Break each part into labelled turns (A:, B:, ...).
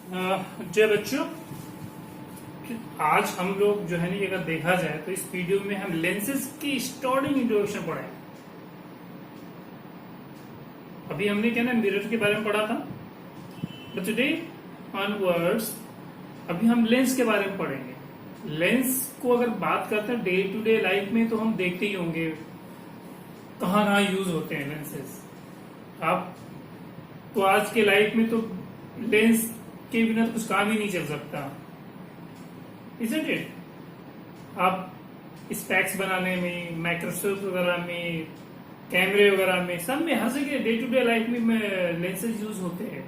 A: जय बच्चों। आज हम लोग जो है ना, अगर देखा जाए तो इस वीडियो में हम लेंसेज की स्टार्टिंग इंट्रोडक्शन पढ़ाएंगे। अभी हमने क्या ना मिरर के बारे में पढ़ा था, बट टुडे ऑनवर्ड्स अभी हम लेंस के बारे में पढ़ेंगे। लेंस को अगर बात करते हैं डे टू डे लाइफ में तो हम देखते ही होंगे कहाँ कहाँ यूज होते हैं लेंसेज। आप तो आज के लाइफ में तो लेंस के बिना तो कुछ काम ही नहीं चल सकता, इज़न्ट इट? आप स्पेक्स बनाने में, माइक्रोस्कोप वगैरह में, कैमरे वगैरह में, सब में हर जगह डे टू डे लाइफ में लेंसेज यूज होते हैं।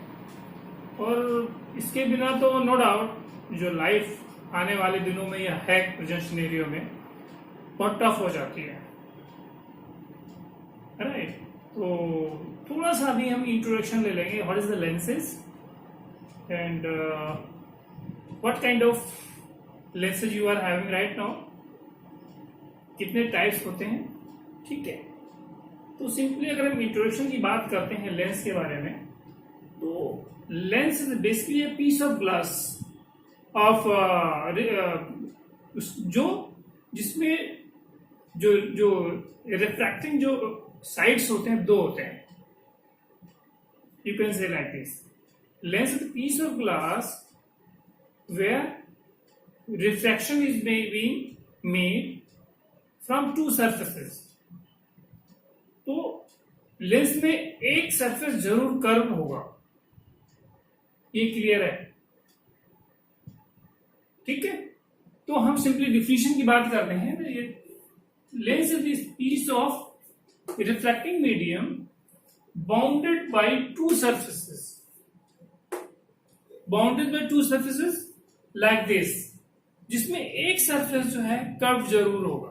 A: और इसके बिना तो नो डाउट जो लाइफ आने वाले दिनों में या है प्रेजेंट सिनेरियो में बहुत टफ हो जाती है, राइट? तो थोड़ा सा अभी हम इंट्रोडक्शन ले लेंगे, what is the lenses and what kind of lenses you are having right now, कितने टाइप्स होते हैं, ठीक है? तो सिंपली अगर हम इंट्रोडक्शन की बात करते हैं लेंस के बारे में, तो lens is basically a piece of glass of जो जिसमें जो जो रिफ्रैक्टिंग जो साइड्स होते हैं दो होते हैं। You can say like this, lens is piece of glass where refraction is being made from two surfaces। तो लेंस में एक सरफेस जरूर कर्व होगा, ये क्लियर है, ठीक है? तो हम सिंपली डिफिनेशन की बात करते हैं। ये lens is this piece of reflecting medium bounded by two surfaces, bounded by two surfaces like this, जिसमें एक सरफेस जो है कर्व जरूर होगा,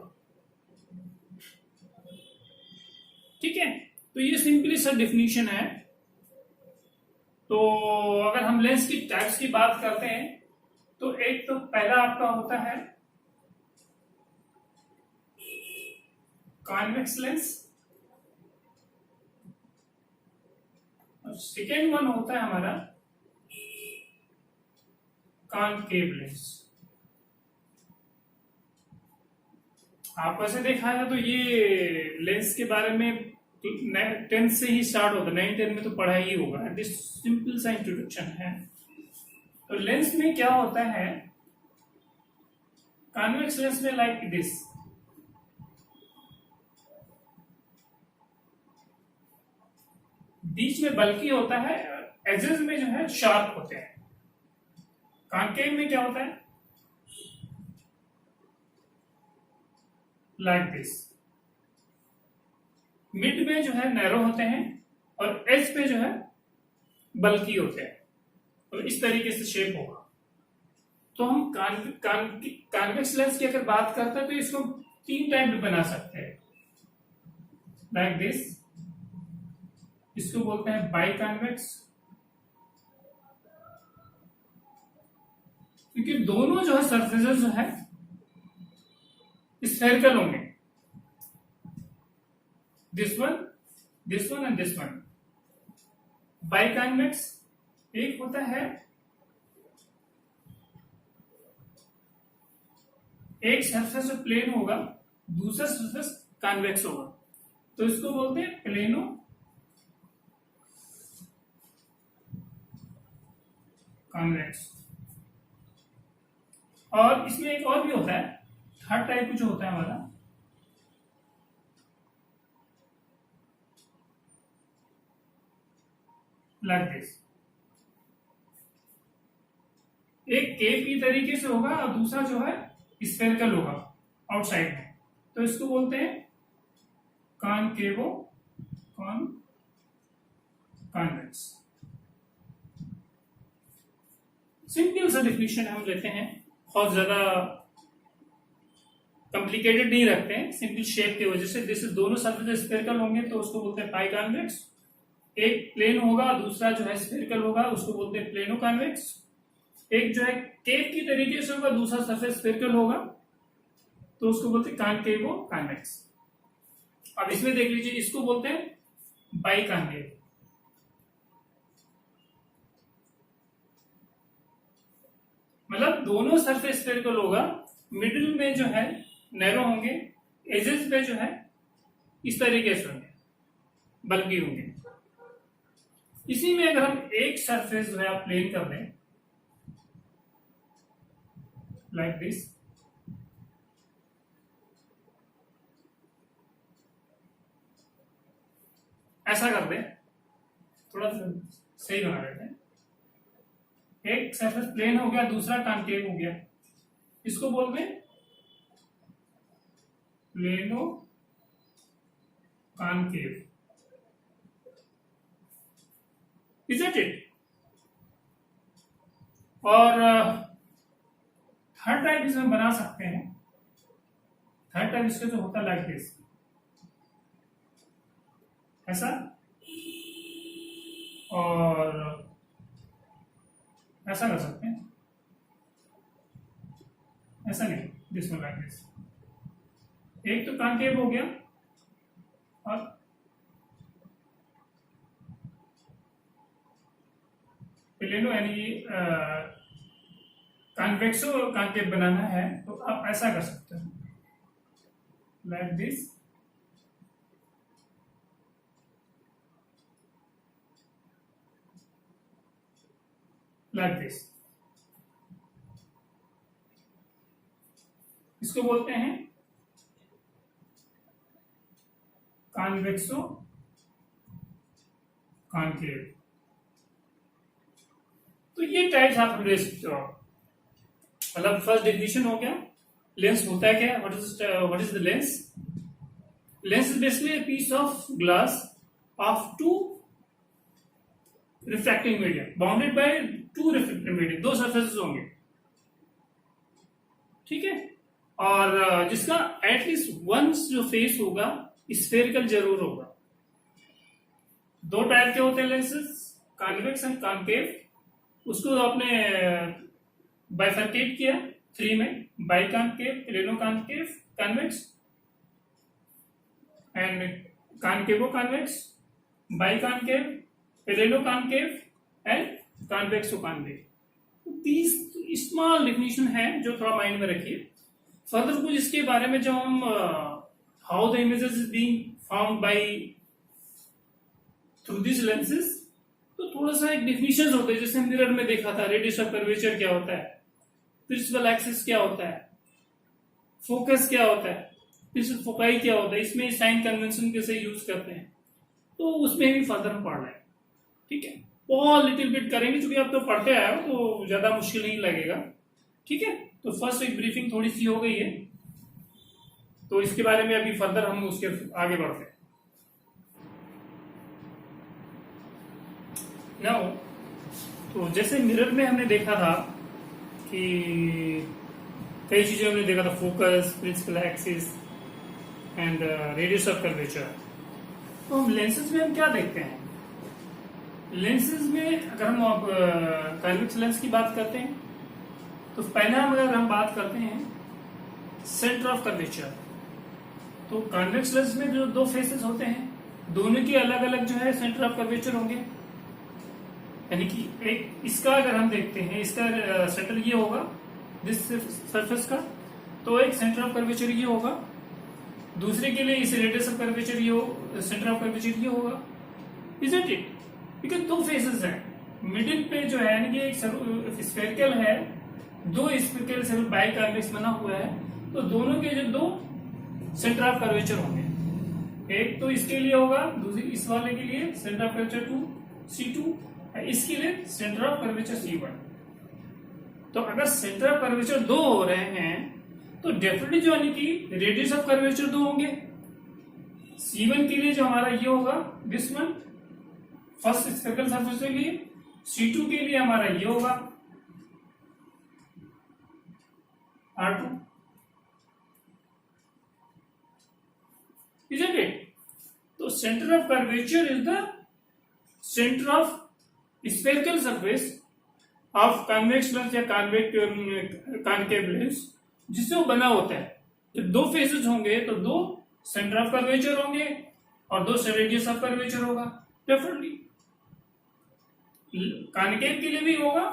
A: ठीक है? तो ये सिंपली सा डिफिनीशन है। तो अगर हम लेंस की टाइप्स की बात करते हैं तो एक तो पहला आपका होता है कॉन्वेक्स लेंस, और सेकेंड वन होता है हमारा कॉनकेव लेंस। आप ऐसे देखा है तो ये लेंस के बारे में 10th से ही स्टार्ट होता है, 9th-10th में तो पढ़ा ही होगा। दिस सिंपल सा इंट्रोडक्शन है। तो लेंस में क्या होता है, कॉन्वेक्स लेंस में लाइक दिस, बीच में बल्की होता है, एजेस में जो है शार्प होते हैं। कॉनकेव में क्या होता है, लाइक दिस, मिड में जो है नैरो होते हैं और एज पे जो है बल्की होते हैं। तो इस तरीके से शेप होगा। तो हम कॉन्वेक्स लेंस की अगर बात करते हैं तो इसको तीन टाइप में बना सकते हैं, लाइक दिस, इसको बोलते हैं बाई कॉन्वेक्स, क्योंकि दोनों जो है सरफेसेस जो है स्फेरिकल होंगे, this one and this one. Biconvex एक होता है, एक सरफेस प्लेन होगा, दूसरा सरफेस कॉन्वेक्स होगा, तो इसको बोलते हैं प्लेनो कॉन्वेक्स। और इसमें एक और भी होता है, थर्ड टाइप जो होता है हमारा लाइक दिस, एक केव की तरीके से होगा और दूसरा जो है स्फेरिकल होगा आउटसाइड में, तो इसको बोलते हैं कॉनकेवो कॉन्वेक्स। सिंपल सा डिफिनेशन हम लेते हैं, बहुत ज्यादा कॉम्प्लिकेटेड नहीं रखते हैं, सिंपल शेप की वजह से। जैसे दोनों सरफेस स्फेरिकल होंगे तो उसको बोलते हैं पाई कॉन्वेक्स, एक प्लेन होगा दूसरा जो है स्फेरिकल होगा, उसको बोलते हैं प्लेनो कॉन्वेक्स। एक जो है केव की तरीके से होगा, दूसरा सरफेस स्फेरिकल होगा, तो उसको बोलते हैं कॉनकेवो कॉन्वेक्स। अब इसमें देख लीजिए, इसको बोलते हैं बाई कॉन्केव। मतलब दोनों सरफेस स्फेरिकल होगा, मिडिल में जो है नैरो होंगे, एजेस पे जो है इस तरीके से होंगे, बल्कि होंगे। इसी में अगर हम एक सरफेस जो है आप प्लेन कर दें लाइक दिस, ऐसा कर दें, थोड़ा सा सही बना देते हैं। एक सरफेस प्लेन हो गया, दूसरा कॉन्केव हो गया, इसको बोलते हैं प्लेनो कॉन्केव, इज इट? और थर्ड टाइप इसमें बना सकते हैं। थर्ड टाइप इसका जो होता है लाइक दिस, ऐसा, और ऐसा कर सकते हैं, ऐसा नहीं, दिस वन लाइक दिस। एक तो कॉन्केव हो गया, और प्लेनो यानी कॉन्वेक्सो कॉन्केव बनाना है तो आप ऐसा कर सकते हो लाइक दिस, लाइक दिस। इसको बोलते हैं कॉन्वेक्सो कॉन्केव। तो ये टाइप्स आप ले सकते हो। मतलब फर्स्ट डेफिनेशन हो गया, लेंस होता है क्या, what is the lens? Lens is basically a piece of glass of two refracting medium bounded by two refracting medium, दो सरफेसेस होंगे, ठीक है, और जिसका एटलीस्ट वन जो फेस होगा स्फेरिकल जरूर होगा। दो टाइप के होते हैं लेंसेज, कॉन्वेक्स एंड कॉन्केव। उसको आपने बाइफरकेट किया 3 में, biconcave, planoconcave, convex and concavo convex, biconcave, planoconcave and convexo concave. 30 small definition है जो थोड़ा माइंड में रखिए। फर्दर कुछ इसके बारे में जब हम how the images is being found by through this lenses, तो थोड़ा सा एक डेफिनेशन होते हैं, जैसे मिरर में देखा था रेडियस ऑफ कर्वेचर क्या होता है, प्रिंसिपल एक्सिस क्या होता है, फोकस क्या होता है, प्रिंसिपल फोकाई क्या होता है, इसमें साइन कन्वेंशन कैसे यूज करते हैं, तो उसमें भी फर्दर हम पढ़ रहे हैं, ठीक है। और लिटिल बिट करेंगे, क्योंकि आप तो पढ़ते आए हो तो ज्यादा मुश्किल नहीं लगेगा, ठीक है। तो फर्स्ट एक ब्रीफिंग थोड़ी सी हो गई है, तो इसके बारे में अभी फर्दर हम उसके आगे बढ़ते हैं। नाउ तो जैसे मिरर में हमने देखा था कि कई चीजें हमने देखा था, focus, principal axis and radius of curvature. तो हम लेंसेज में हम क्या देखते हैं? लेंसेज में अगर हम कॉन्वेक्स लेंस की बात करते हैं तो पहला अगर हम बात करते हैं सेंटर ऑफ कर्वेचर, तो कॉन्वेक्स लेंस में जो दो फेसेस होते हैं दोनों की अलग अलग जो है सेंटर ऑफ कर्वेचर होंगे। यानी कि एक इसका अगर हम देखते हैं, इसका सेंटर ये होगा दिस सरफेस का, तो एक सेंटर ऑफ कर्वेचर ये होगा, दूसरे के लिए इस रेडियस ऑफ कर्वेचर ये सेंटर ऑफ कर्वेचर ये होगा, इजंट इट? बिकॉज दो फेसेस हैं, मिडिल पे जो है यानी कि एक स्फेरिकल है, दो स्फेरिकल से बाई कॉन्वेक्स बना हुआ है, तो दोनों के जो दो सेंटर ऑफ कर्वेचर होंगे, एक तो इसके लिए होगा, दूसरी इस वाले के लिए सेंटर ऑफ कर्वेचर 2 C2, इसके लिए सेंटर ऑफ कर्वेचर C1। तो अगर सेंटर ऑफ कर्वेचर 2 हो रहे हैं तो डेफिनेटली जो यानी कि रेडियस ऑफ कर्वेचर 2 होंगे। C1 के लिए जो हमारा ये होगा this one, first spherical surface के लिए, C2 के लिए हमारा ये होगा R2, isn't it? तो centre of curvature is the centre of spherical surface of convex lens या कॉन्केव लेंस जिससे वो बना होता है। जब दो फेसेस होंगे तो दो सेंटर ऑफ कर्वेचर होंगे और दो रेडियस ऑफ कर्वेचर होगा। डेफिनेटली कॉन्केव के लिए भी होगा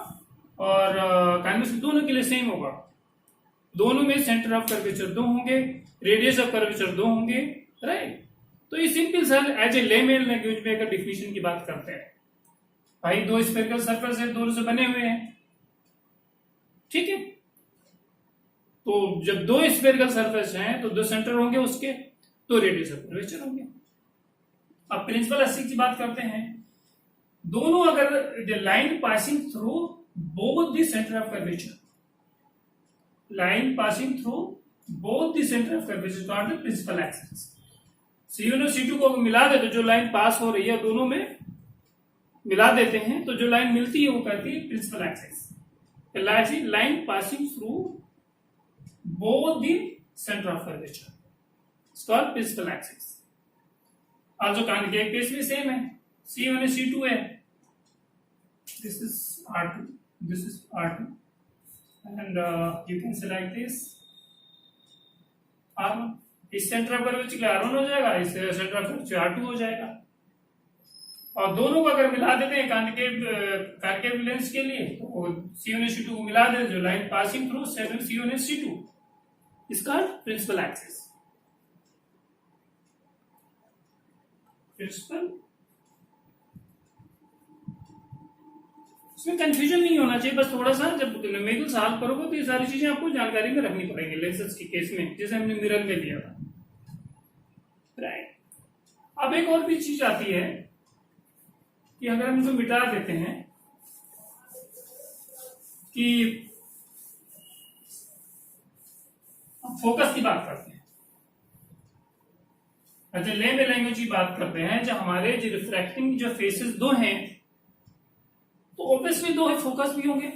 A: और काइनेटिक्स दोनों के लिए सेम होगा। दोनों में सेंटर ऑफ कर्वेचर 2 होंगे, रेडियस ऑफ कर्वेचर 2 होंगे, राइट। तो ये simple sir as a layman language में अगर डिफिनेशन की बात करते हैं, भाई दो स्फेरिकल सर्कल है, दोनों से बने हुए हैं, ठीक है। तो जब दो स्फेरिकल सरफेस हैं तो दो सेंटर होंगे उसके, तो रेडियस ऑफ कर्वेचर होंगे। अब प्रिंसिपल एक्सिस की बात करते हैं, दोनों अगर the line passing through both the centre of curvature, line passing through both the centre of curvature called the principal axis. C1 और C2 को मिला दे तो जो लाइन पास हो रही है दोनों में मिला देते हैं, तो जो लाइन मिलती है वो कहती है principal axis. Line passing through both the center of curvature it's called principal axis। also concave case में सेम है, C1 है C2 है, this is R2, this is R2 and you can select this R1। इस centre of curvature के लिए R1 हो जाएगा, इस सेंटर ऑफ कर्वेचर R2 हो जाएगा। और दोनों को अगर मिला देते हैं कॉन्केव लेंस के लिए, तो C1 और C2 को मिला देते, जो लाइन पासिंग थ्रू C1 और C2 इसका प्रिंसिपल एक्सिस। प्रिंसिपल, इसमें कंफ्यूजन नहीं होना चाहिए, बस थोड़ा सा जब न्यूमेरिकल सॉल्व करोगे तो ये सारी चीजें आपको जानकारी में रखनी पड़ेंगी लेंसेज के केस में, जैसे हमने मिरर में लिया था, राइट। अब एक और भी चीज आती है कि अगर हम इनको मिटा देते हैं कि फोकस की बात करते हैं, अच्छा लेमेन लैंग्वेज की बात करते हैं, जब हमारे जो रिफ्रैक्टिंग जो फेसेस दो हैं तो ऑब्वियसली दो है, फोकस भी होंगे,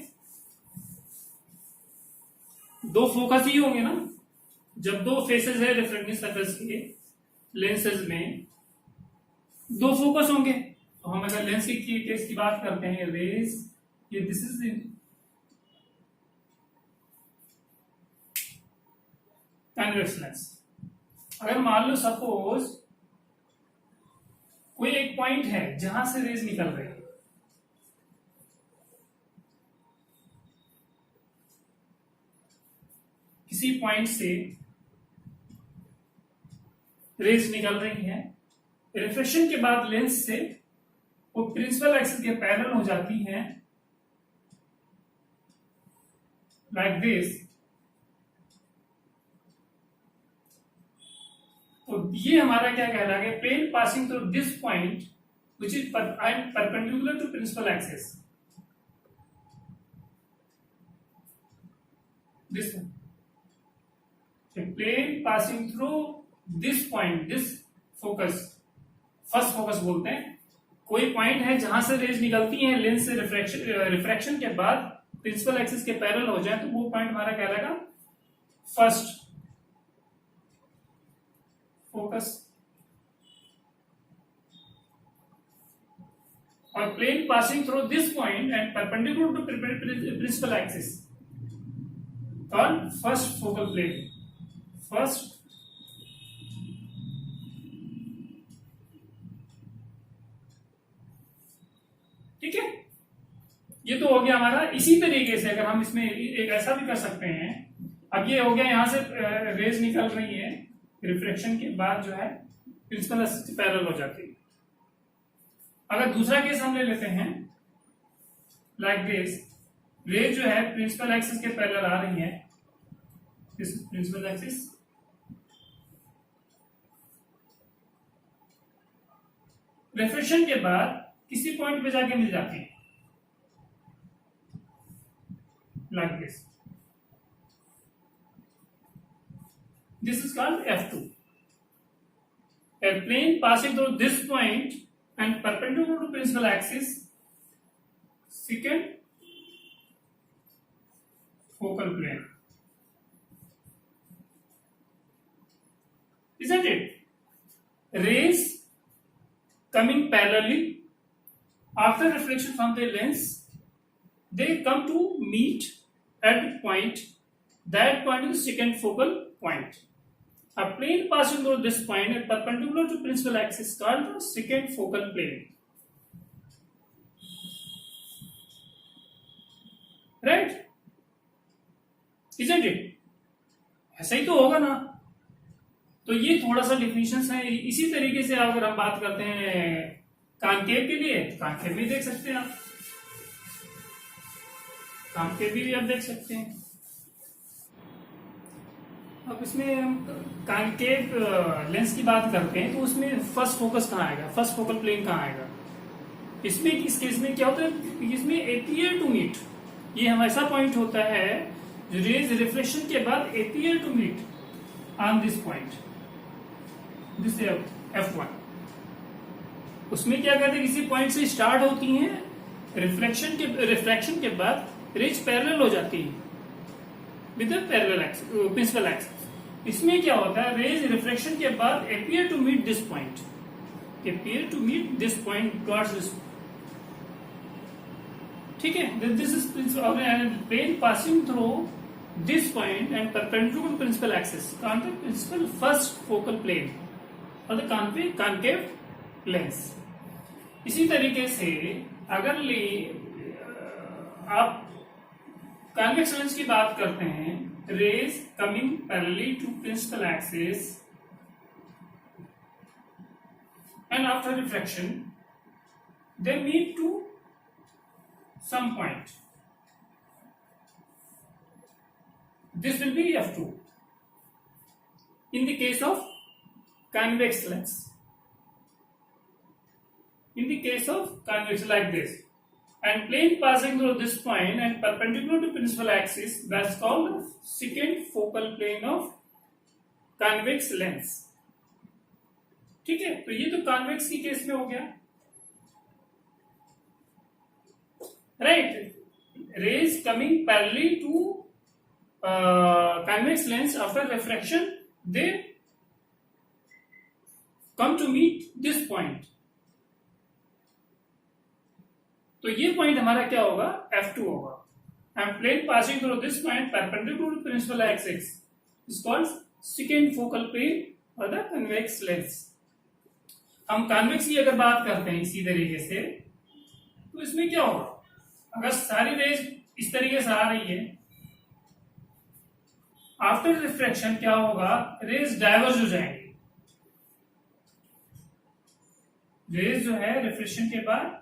A: दो फोकस ही होंगे ना। जब दो फेसेस है रिफ्रैक्टिंग सरफेस के लेंसेज में, दो फोकस होंगे। तो हम अगर लेंस की केस की बात करते हैं, रेज ये दिस इज कन्वेक्स लेंस। अगर मान लो सपोज कोई एक पॉइंट है जहां से रेज निकल रही है, किसी पॉइंट से रेज निकल रही है, रिफ्लेक्शन के बाद लेंस से वो प्रिंसिपल एक्सिस के पैरेलल हो जाती हैं लाइक दिस। तो ये हमारा क्या कहलाएगा, plane passing through this point which is perpendicular to principal axis, this plane passing through this point, this focus, first focus बोलते हैं। कोई पॉइंट है जहां से रेज निकलती हैं लेंस से रिफ्रैक्शन के बाद प्रिंसिपल एक्सिस के पैरेलल हो जाए, तो वो पॉइंट हमारा कहलाएगा फर्स्ट फोकस। और plane passing through this point and perpendicular to principal axis called first focal plane, first ठीक है। ये तो हो गया हमारा। इसी तरीके से अगर हम इसमें एक ऐसा भी कर सकते हैं, अब ये हो गया यहां से रेज निकल रही है, रिफ्लेक्शन के बाद जो है प्रिंसिपल एक्सिस से पैरेलल हो जाती है। अगर दूसरा केस हम ले लेते हैं लाइक दिस, रेज जो है प्रिंसिपल एक्सिस के पैरेलल आ रही है, प्रिंसिपल एक्सिस, रिफ्लेक्शन के बाद किसी पॉइंट पे जाके मिल जाती है like this, this is called F2. A plane passing through this point and perpendicular to principal axis, second focal plane, isn't it? Rays coming parallelly after reflection from the lens, they come to meet at a point, that point is second focal point. A plane passing through this point and perpendicular to principal axis called the second focal plane. Right, isn't it? ऐसा ही तो होगा ना। तो ये थोड़ा सा definition है। इसी तरीके से अगर हम बात करते हैं कॉन्केव के लिए, कॉन्केव भी देख सकते हैं आप, कॉन्केव भी आप देख सकते हैं। अब इसमें हम कॉन्केव लेंस की बात करते हैं तो उसमें फर्स्ट फोकस कहाँ आएगा, फर्स्ट फोकल प्लेन कहाँ आएगा? इसमें इस केस में क्या होता है, इसमें एपियर टू मीट, ये हम ऐसा पॉइंट होता है रेज रिफ्लेक्शन के बाद appear to meet on this point, this F1। उसमें क्या कहते हैं, किसी पॉइंट से स्टार्ट होती हैं, रिफ्लेक्शन के बाद रेज पैरेलल हो जाती है विद पैरेलल प्रिंसिपल एक्सिस। इसमें क्या होता है, रेज रिफ्लेक्शन के बाद appear to meet this point, appear to meet this point towards this, ठीक है। This is plane passing through this point and perpendicular to principal axis on the principal first focal plane और the concave lens। इसी तरीके से अगर आप convex lens की बात करते हैं, rays coming parallel to principal axis and after refraction they meet to some point, this will be F2 in the case of convex lens. In the case of convex like this, and plane passing through this point and perpendicular to principal axis, that's called secant focal plane of convex lens, ठीक है। तो ये तो convex की case में हो गया, right. Rays coming parallel to convex lens after refraction, they come to meet this point। तो ये पॉइंट हमारा क्या होगा, F2 होगा। And plane passing through this point perpendicular to principal axis is called secant focal plane or the convex lens। हम convex की अगर बात करते हैं इसी तरीके से, तो इसमें क्या होगा, अगर सारी रेज इस तरीके से आ रही है, आफ्टर रिफ्रैक्शन क्या होगा, रेज डाइवर्ज हो जाएंगे। रेज जो है रिफ्रैक्शन के बाद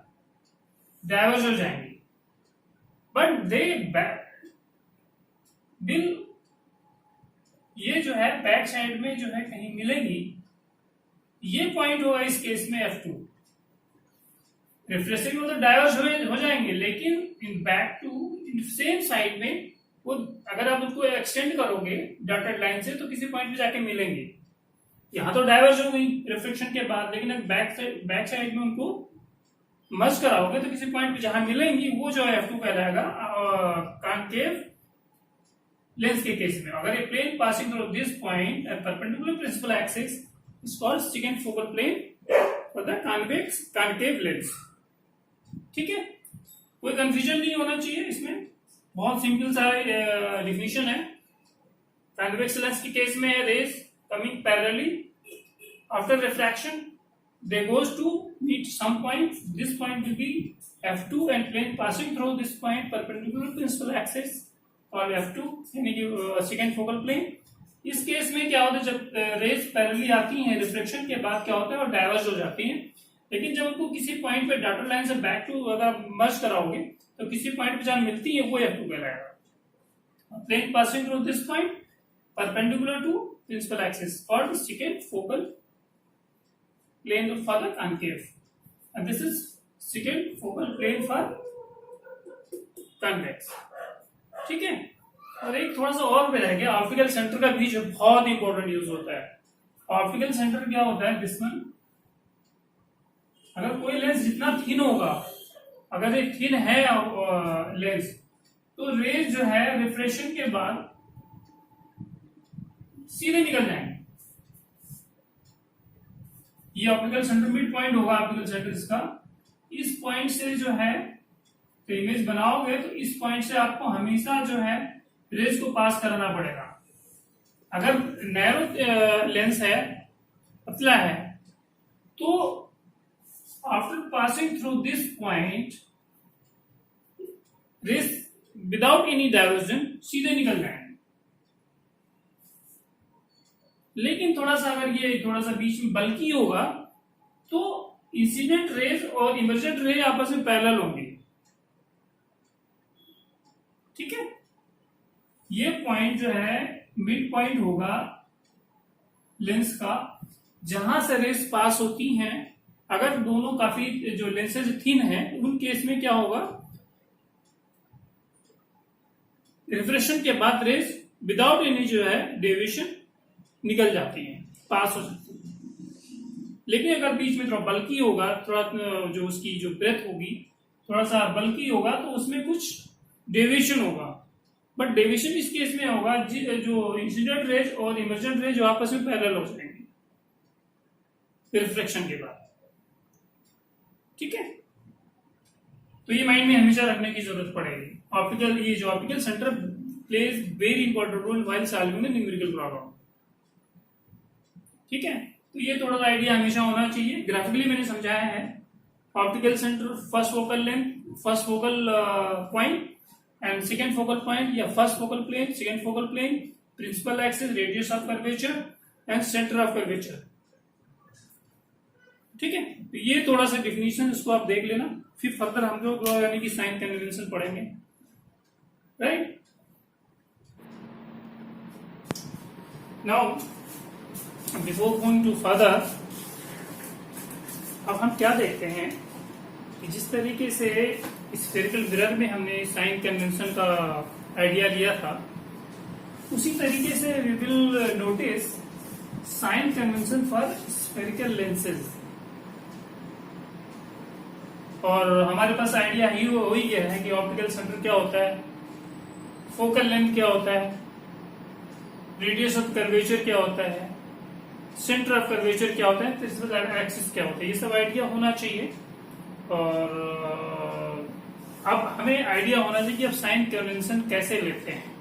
A: डाइवर्ज हो जाएंगे, बट दे विल, ये जो है बैक साइड में जो है कहीं मिलेंगी। ये पॉइंट होगा इस केस में F2। रिफ्लेक्शन में तो डाइवर्ज हो जाएंगे, लेकिन in back to in same side में वो, अगर आप उसको एक्सटेंड करोगे डॉटेड लाइन से तो किसी पॉइंट पे जाके मिलेंगे। यहां तो डाइवर्ज हो गई रिफ्लेक्शन के बाद, लेकिन बैक साइड में उनको मर्ज कराओगे तो किसी पॉइंट पे जहां मिलेंगी वो जो है F2 कहलाएगा कॉन्केव लेंस के केस में। अगर ये plane passing through this point and perpendicular principal axis is called second focal plane for the convex concave lens, ठीक है। कोई कंफ्यूजन नहीं होना चाहिए इसमें, बहुत सिंपल सा डिफिनेशन है। कॉन्वेक्स लेंस के केस में rays coming parallelly after refraction, they goes to meet some point, this point will be F2 and plane passing through this point perpendicular to principal axis called F2 यानी कि secant focal plane। इस case में क्या होता है, जब raise parallelly आती हैं रिफ्लेक्शन के बाद क्या होता है, और डाइवर्ज हो जाती हैं, लेकिन जब उनको किसी पॉइंट पे डॉटेड लाइन से बैक टू अगर मर्ज कराओगे तो किसी पॉइंट पे जहां मिलती है वो F2 कहलाएगा। Plane passing through this point perpendicular to principal axis called secant focal plane for the concave, and this is secant focal plane for convex, ठीक है। और एक थोड़ा सा और भी रह गया, ऑप्टिकल सेंटर का भी जो बहुत इंपॉर्टेंट यूज होता है। ऑप्टिकल सेंटर क्या होता है, दिसमन, अगर कोई लेंस जितना थिन होगा, अगर ये थिन है लेंस, तो रेज जो है रिफ्रेक्शन के बाद सीधे निकल जाएंगे। ये ऑप्टिकल सेंटर मिड पॉइंट होगा, ऑप्टिकल सेंटर इसका, इस पॉइंट से जो है तो इमेज बनाओगे तो इस पॉइंट से आपको हमेशा जो है रेज को पास करना पड़ेगा। अगर नैरो लेंस है, पतला है, तो after passing through this point rays without any divergence सीधे निकल जाएंगे। लेकिन थोड़ा सा अगर ये थोड़ा सा बीच में बल्कि होगा तो इंसिडेंट रेज और इमर्जेंट रेज आपस में पैरेलल होंगे। ठीक है, ये पॉइंट जो है मिड पॉइंट होगा लेंस का, जहां से रेस पास होती हैं। अगर दोनों काफी जो लेंसेज थिन है उन केस में क्या होगा, रिफ्रेक्शन के बाद रेस विदाउट एनी जो है डेविएशन निकल जाती है, पास हो जाती है। लेकिन अगर बीच में थोड़ा बल्कि होगा, थोड़ा जो उसकी जो ब्रेथ होगी थोड़ा सा बल्कि होगा तो उसमें कुछ डेविएशन होगा। बट डेविएशन इस केस में होगा जो इंसिडेंट रेज और इमर्जेंट रेज जो आपस में पैरेलल हो जाएंगे रिफ्लेक्शन के बाद। ठीक है, तो ये माइंड में हमेशा रखने की जरूरत पड़ेगी। Optical centre plays very important role while solving the numerical problem. ठीक है, तो ये थोड़ा सा आइडिया हमेशा होना चाहिए। ग्राफिकली मैंने समझाया है optical centre first focal length, first focal point and second focal point, या first focal plane, second focal plane, principal axis, radius of curvature and centre of curvature. ठीक है, तो ये थोड़ा सा डिफिनीशन इसको आप देख लेना, फिर फर्दर हम लोग यानी कि साइन कन्वेंशन पढ़ेंगे। Right, now before going to further, अब हम क्या देखते हैं कि जिस तरीके से स्फेरिकल मिरर में हमने साइन कन्वेंशन का आइडिया लिया था, उसी तरीके से we will notice sign convention for spherical lenses. और हमारे पास आइडिया ही हो ही गया है कि ऑप्टिकल सेंटर क्या होता है, फोकल लेंथ क्या होता है, रेडियस ऑफ कर्वेचर क्या होता है, सेंटर ऑफ कर्वेचर क्या होता है, प्रिंसिपल एक्सिस क्या होता है, ये सब आइडिया होना चाहिए। और अब हमें आइडिया होना चाहिए कि अब साइन कन्वेंशन कैसे लेते हैं।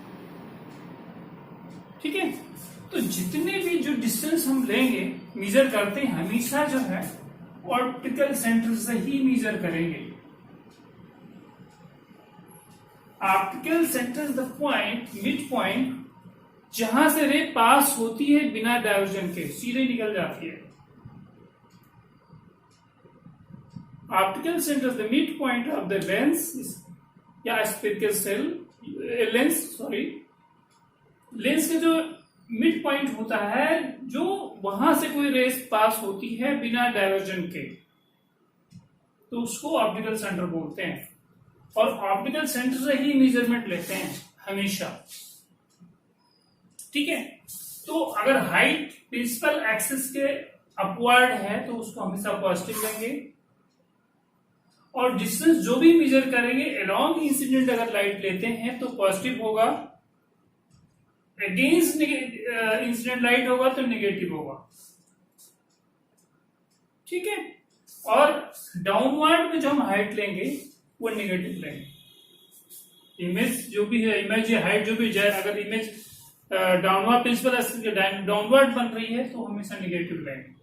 A: ठीक है, तो जितने भी जो डिस्टेंस हम लेंगे मेजर करते हैं, हमेशा जो है ऑप्टिकल सेंटर से ही मेजर करेंगे। Optical centre the point, mid point, जहां से रे पास होती है बिना डायवर्जन के, सीधे निकल जाती है। Optical centre the mid point of the lens या spherical cell lens, sorry, lens का जो मिड पॉइंट होता है, जो वहां से कोई रेस पास होती है बिना डायवर्जन के, तो उसको ऑप्टिकल सेंटर बोलते हैं। और ऑप्टिकल सेंटर से ही मेजरमेंट लेते हैं हमेशा। ठीक है, तो अगर हाइट प्रिंसिपल एक्सिस के अपवर्ड है तो उसको हमेशा पॉजिटिव लेंगे, और डिस्टेंस जो भी मेजर करेंगे अलोंग इंसिडेंट अगर लाइट लेते हैं तो पॉजिटिव होगा, अगेंस्ट इंसिडेंट लाइट होगा तो नेगेटिव होगा। ठीक है, और डाउनवर्ड में जो हम हाइट लेंगे वो नेगेटिव लेंगे। इमेज जो भी है, इमेज हाइट जो भी जाए, अगर इमेज डाउनवर्ड प्रिंसिपल एक्सिस के डाउनवर्ड बन रही है तो हमेशा नेगेटिव लेंगे।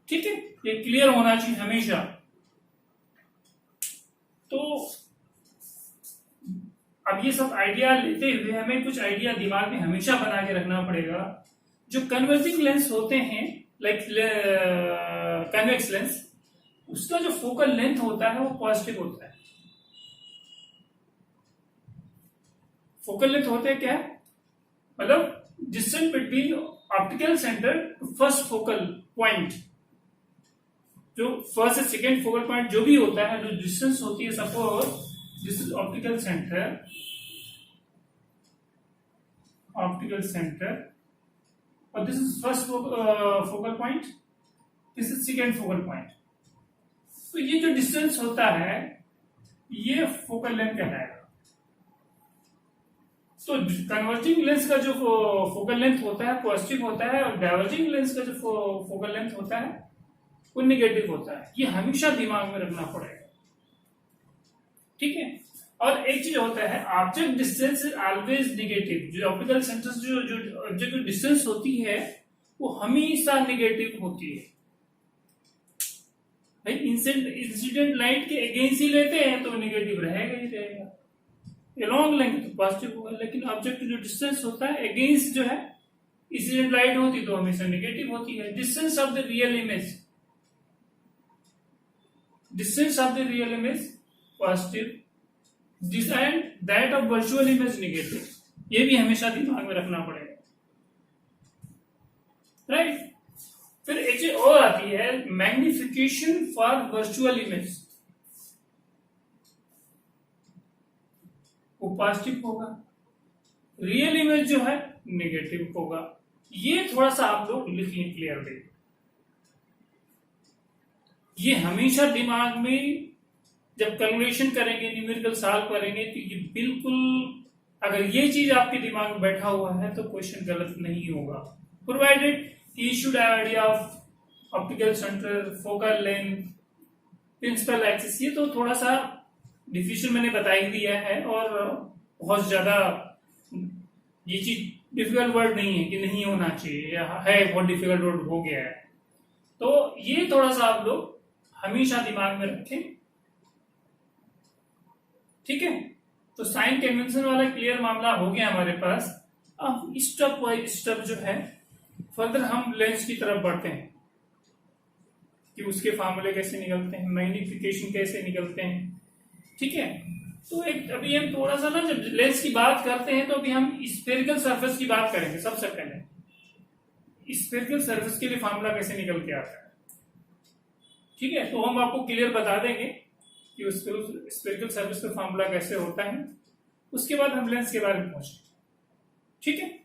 A: ठीक है, ये क्लियर होना चाहिए हमेशा। तो अब ये सब आइडिया लेते हुए हमें कुछ आइडिया दिमाग में हमेशा बना के रखना पड़ेगा। जो कन्वर्जिंग लेंस होते हैं, लाइक कन्वेक्स लेंस, उसका जो फोकल लेंथ होता है वो पॉजिटिव होता है। फोकल लेंथ होते हैं क्या, मतलब distance between optical centre to first focal point, जो फर्स्ट से सेकेंड फोकल पॉइंट जो भी होता है, जो डिस्टेंस होती है, suppose this is optical centre, और this is first focal point, this is second focal point. तो ये जो डिस्टेंस होता है ये फोकल लेंथ कहलाएगा। तो कन्वर्जिंग लेंस का जो फोकल लेंथ होता है पॉजिटिव होता है, और डाइवर्जिंग लेंस का जो फोकल लेंथ होता है वो नेगेटिव होता है। ये हमेशा दिमाग में रखना पड़ेगा। ठीक है, और एक चीज होता है, object distance is always negative. जो ऑप्टिकल सेंटर जो ऑब्जेक्ट डिस्टेंस होती है वो हमेशा नेगेटिव होती है। भाई इंसिडेंट लाइट के अगेंस्ट ही लेते हैं तो नेगेटिव रहेगा ही रहेगा, लॉन्ग लेंथ तो पॉजिटिव होगा। लेकिन ऑब्जेक्ट जो डिस्टेंस होता है अगेंस्ट जो है इंसिडेंट लाइट होती तो हमेशा नेगेटिव होती है। Distance of the real image, distance of the real image positive, and that of virtual image negative, ये भी हमेशा दिमाग में रखना पड़ेगा, राइट। फिर एक चीज और आती है मैग्निफिकेशन फॉर वर्चुअल इमेज, वो पॉजिटिव होगा, रियल इमेज जो है नेगेटिव होगा। ये थोड़ा सा आप लोग लिख लें क्लियरली, ये हमेशा दिमाग में जब कैलकुलेशन करेंगे, न्यूमेरिकल सॉल्व करेंगे तो ये बिल्कुल, अगर ये चीज आपके दिमाग में बैठा हुआ है तो क्वेश्चन गलत नहीं होगा। Provided he should have idea of optical center, focal length, principal axis, ये तो थोड़ा सा डिफिकल्ट मैंने बता ही दिया है, और बहुत ज्यादा ये चीज डिफिकल्ट वर्ड नहीं है कि नहीं होना चाहिए, है बहुत डिफिकल्ट वर्ड हो गया है। तो ये थोड़ा सा आप लोग हमेशा दिमाग में रखें, ठीक है। तो साइन कन्वेंशन वाला क्लियर मामला हो गया हमारे पास। अब स्टेप बाय स्टेप जो है फर्दर हम लेंस की तरफ बढ़ते हैं कि उसके फार्मूले कैसे निकलते हैं, मैग्निफिकेशन कैसे निकलते हैं, ठीक है। तो एक अभी हम थोड़ा सा ना, जब लेंस की बात करते हैं तो अभी हम स्फेरिकल सरफेस की बात करेंगे। सबसे पहले स्फेरिकल सरफेस के लिए फार्मूला कैसे निकल के आता है, ठीक है। तो हम आपको क्लियर बता देंगे कि उस स्फेरिकल सरफेस का फार्मूला कैसे होता है, उसके बाद हम लेंस के बारे में पहुंचेंगे, ठीक है।